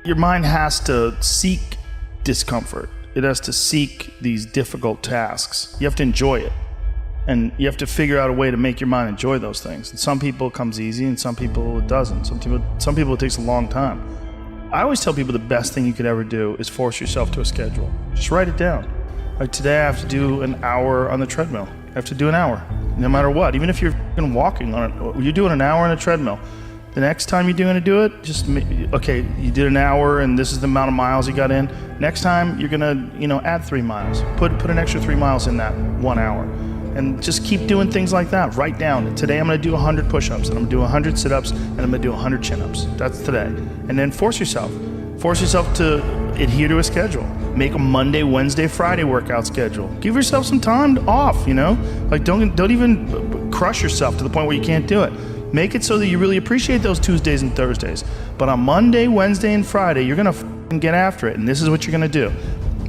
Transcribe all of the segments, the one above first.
Your mind has to seek discomfort. It has to seek these difficult tasks. You have to enjoy it. And you have to figure out a way to make your mind enjoy those things. And some people it comes easy and some people it doesn't. Some people it takes a long time. I always tell people the best thing you could ever do is force yourself to a schedule. Just write it down. Like today I have to do an hour on the treadmill. I have to do an hour, no matter what. Even if you're walking on it, you're doing an hour on a treadmill. The next time you're going to do it, okay, you did an hour and this is the amount of miles you got in. Next time you're going to, add 3 miles. Put an extra 3 miles in that 1 hour. And just keep doing things like that. Write down, today I'm going to do 100 push-ups, and I'm going to do 100 sit-ups, and I'm going to do 100 chin-ups. That's today. And then force yourself. Force yourself to adhere to a schedule. Make a Monday, Wednesday, Friday workout schedule. Give yourself some time off, Like don't even crush yourself to the point where you can't do it. Make it so that you really appreciate those Tuesdays and Thursdays. But on Monday, Wednesday, and Friday, you're going to get after it, and this is what you're going to do.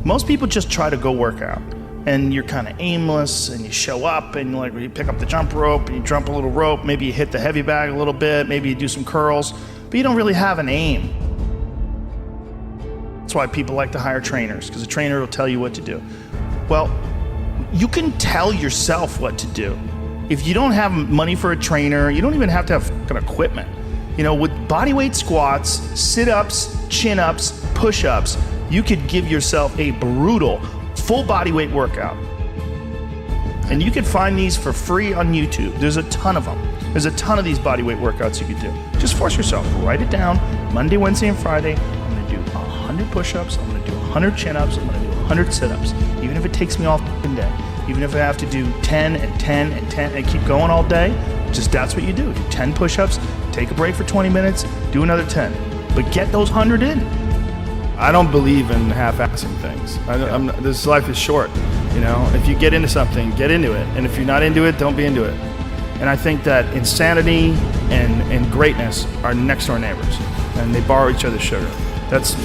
Most people just try to go work out. And you're kind of aimless, and you show up, and you pick up the jump rope, and you jump a little rope, maybe you hit the heavy bag a little bit, maybe you do some curls, but you don't really have an aim. That's why people like to hire trainers, because a trainer will tell you what to do. Well, you can tell yourself what to do. If you don't have money for a trainer, you don't even have to have fucking equipment. With bodyweight squats, sit-ups, chin-ups, push-ups, you could give yourself a brutal full body weight workout. And you can find these for free on YouTube. There's a ton of them. There's a ton of these body weight workouts you could do. Just force yourself. Write it down. Monday, Wednesday, and Friday, I'm going to do 100 push-ups. I'm going to do 100 chin-ups. I'm going to do 100 sit-ups. Even if it takes me all the day. Even if I have to do 10 and 10 and 10 and keep going all day, that's what you do. Do 10 push-ups, take a break for 20 minutes, do another 10. But get those 100 in. I don't believe in half-assing things. This life is short, If you get into something, get into it. And if you're not into it, don't be into it. And I think that insanity and greatness are next-door neighbors, and they borrow each other's sugar. That's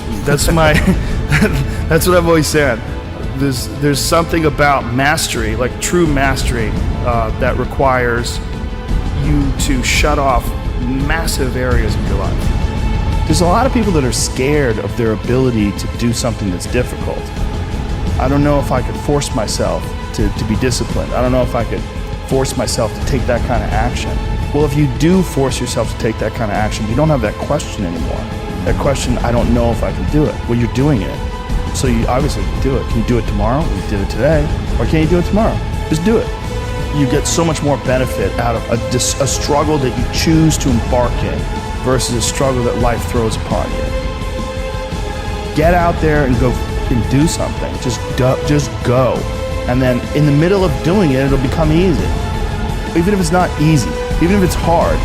my that's what I've always said. There's something about mastery, like true mastery, that requires you to shut off massive areas of your life. There's a lot of people that are scared of their ability to do something that's difficult. I don't know if I could force myself to be disciplined. I don't know if I could force myself to take that kind of action. Well, if you do force yourself to take that kind of action, you don't have that question anymore. That question, I don't know if I can do it. Well, you're doing it. So you obviously can do it. Can you do it tomorrow? You did it today. Or can you do it tomorrow? Just do it. You get so much more benefit out of a struggle that you choose to embark in versus a struggle that life throws upon you. Get out there and go and do something. Just go. And then in the middle of doing it, it'll become easy. Even if it's not easy, even if it's hard,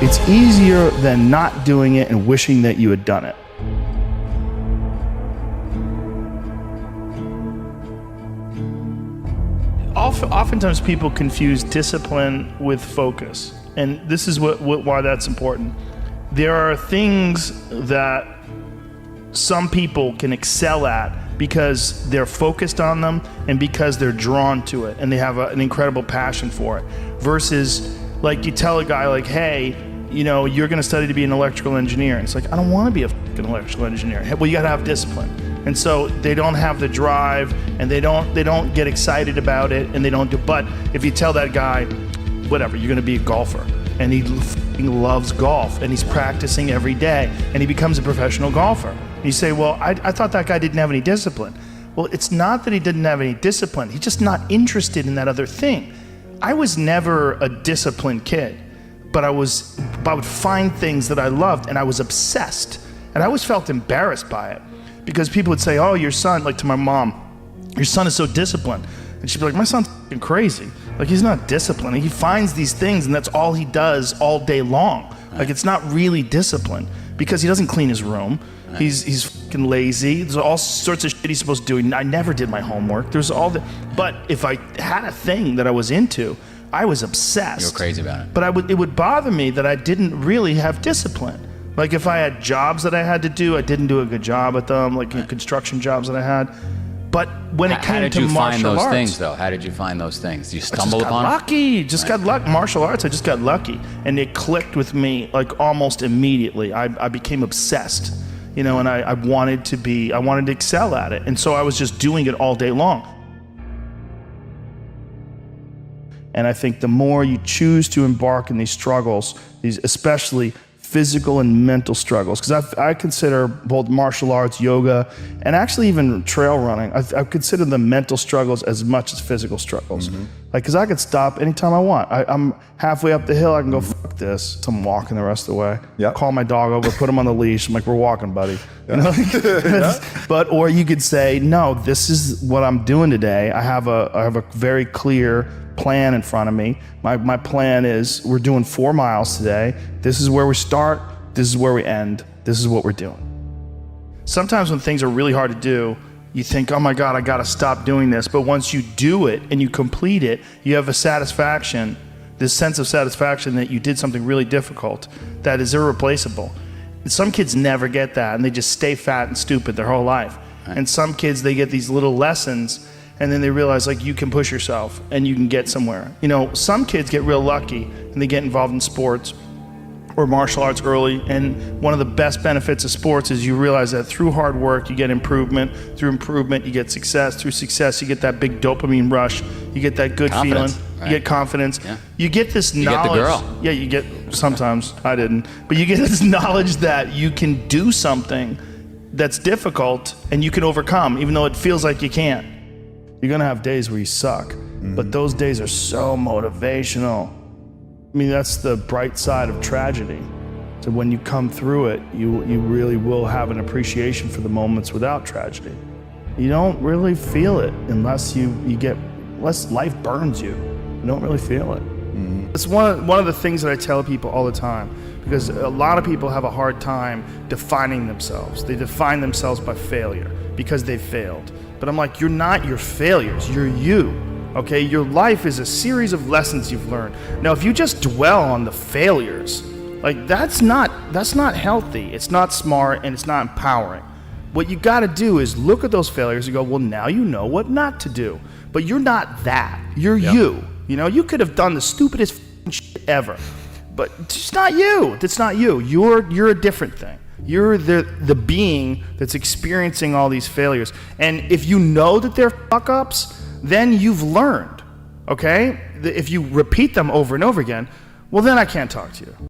it's easier than not doing it and wishing that you had done it. Oftentimes people confuse discipline with focus. And this is why that's important. There are things that some people can excel at because they're focused on them and because they're drawn to it and they have an incredible passion for it. Versus, like, you tell a guy, like, hey, you're going to study to be an electrical engineer. And it's like, I don't want to be a fucking electrical engineer. Well, you got to have discipline. And so they don't have the drive, and they don't get excited about it, and they don't do. But if you tell that guy, whatever, you're going to be a golfer, and he loves golf, and he's practicing every day, and he becomes a professional golfer. And you say, well, I thought that guy didn't have any discipline. Well, it's not that he didn't have any discipline. He's just not interested in that other thing. I was never a disciplined kid, but I would find things that I loved, and I was obsessed, and I always felt embarrassed by it. Because people would say, oh, your son, like to my mom, your son is so disciplined. And she'd be like, my son's f***ing crazy. Like, he's not disciplined. He finds these things and that's all he does all day long. Like, it's not really discipline because he doesn't clean his room. He's f***ing lazy. There's all sorts of shit he's supposed to do. I never did my homework. But if I had a thing that I was into, I was obsessed. You were crazy about it. But it would bother me that I didn't really have discipline. Like, if I had jobs that I had to do, I didn't do a good job at them, like construction jobs that I had. But when it came to martial arts... How did you find those things, though? How did you find those things? Did you stumble upon them? Lucky. Just got lucky. Martial arts, I just got lucky. And it clicked with me, like, almost immediately. I became obsessed. you know, and I wanted to excel at it. And so I was just doing it all day long. And I think the more you choose to embark in these struggles, these especially physical and mental struggles, because I consider both martial arts, yoga, and actually even trail running, I consider the mental struggles as much as physical struggles. Like, because I could stop anytime I want. I'm halfway up the hill, I can go, fuck this. So I'm walking the rest of the way. Yep. Call my dog over, put him on the leash. I'm like, we're walking, buddy. You know? Or you could say, no, this is what I'm doing today. I have a very clear plan in front of me. My plan is we're doing 4 miles today. This is where we start. This is where we end. This is what we're doing. Sometimes when things are really hard to do, you think, oh my God, I gotta stop doing this. But once you do it and you complete it, you have a satisfaction, this sense of satisfaction that you did something really difficult that is irreplaceable. And some kids never get that, and they just stay fat and stupid their whole life. Right. And some kids, they get these little lessons, and then they realize, like, you can push yourself and you can get somewhere. You know, some kids get real lucky and they get involved in sports or martial arts early, and one of the best benefits of sports is you realize that through hard work you get improvement, through improvement you get success, through success you get that big dopamine rush, you get that good Confidence, feeling, right. You get confidence, Yeah. you get this You knowledge. get the girl. Yeah, you get, sometimes, I didn't, but you get this knowledge that you can do something that's difficult and you can overcome, even though it feels like you can't. You're gonna have days where you suck, but those days are so motivational. I mean, that's the bright side of tragedy. So when you come through it, you really will have an appreciation for the moments without tragedy. You don't really feel it unless unless life burns you. You don't really feel it. It's one of the things that I tell people all the time, because a lot of people have a hard time defining themselves. They define themselves by failure because they failed. But I'm like, you're not your failures, you're you. Okay, your life is a series of lessons you've learned. Now, if you just dwell on the failures, like that's not healthy. It's not smart and it's not empowering. What you got to do is look at those failures and go, well, now you know what not to do. But you're not that. You're you. You know, you could have done the stupidest shit ever, but it's not you. That's not you. You're a different thing. You're the being that's experiencing all these failures. And if you know that they're fuck-ups, then you've learned, okay? If you repeat them over and over again, well, then I can't talk to you.